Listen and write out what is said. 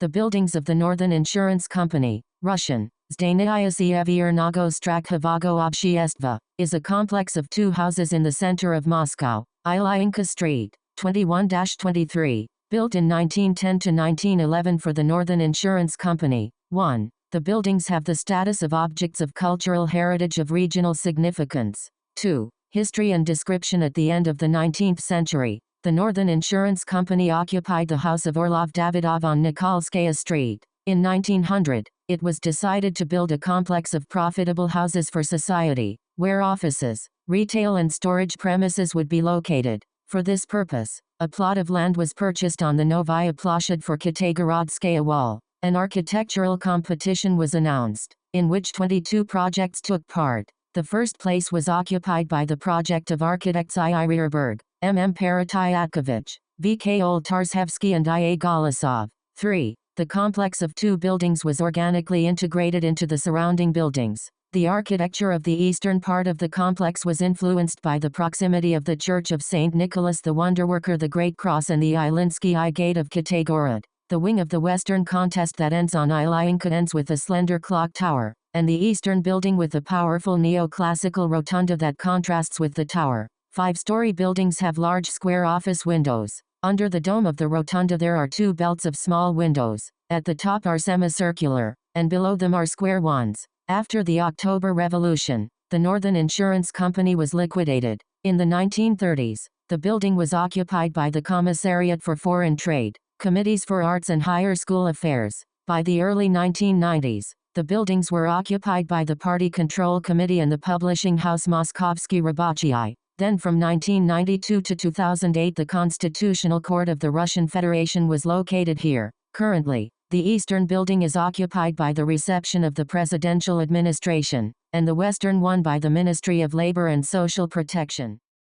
The buildings of the Northern Insurance Company, Russian, Zdaniya Viernago Strakhovago Obshiyestva, is a complex of two houses in the center of Moscow, Ilyinka Street, 21-23, built in 1910 to 1911 for the Northern Insurance Company. 1. The buildings have the status of objects of cultural heritage of regional significance. 2. History and description. At the end of the 19th century, the Northern Insurance Company occupied the house of Orlov Davidov on Nikolskaya Street. In 1900, it was decided to build a complex of profitable houses for society, where offices, retail and storage premises would be located. For this purpose, a plot of land was purchased on the Novaya Ploshad for Kitagorodskaya Wall. An architectural competition was announced, in which 22 projects took part. The first place was occupied by the project of architects I. Rearberg, M. Paratyatkovich, V. K. Oltarzhevsky and I. A. Golisov. 3. The complex of two buildings was organically integrated into the surrounding buildings. The architecture of the eastern part of the complex was influenced by the proximity of the Church of St. Nicholas the Wonderworker, the Great Cross, and the Ilinsky I Gate of Kitagorod. The wing of the western contest that ends on Ilyinka ends with a slender clock tower, and the eastern building with a powerful neoclassical rotunda that contrasts with the tower. 5-story buildings have large square office windows. Under the dome of the rotunda there are two belts of small windows. At the top are semicircular, and below them are square ones. After the October Revolution, the Northern Insurance Company was liquidated. In the 1930s, the building was occupied by the Commissariat for Foreign Trade, Committees for Arts and Higher School Affairs. By the early 1990s, the buildings were occupied by the Party Control Committee and the publishing house Moskovsky Rabotchi. Then from 1992 to 2008 the Constitutional Court of the Russian Federation was located here. Currently, the eastern building is occupied by the reception of the Presidential Administration, and the western one by the Ministry of Labor and Social Protection.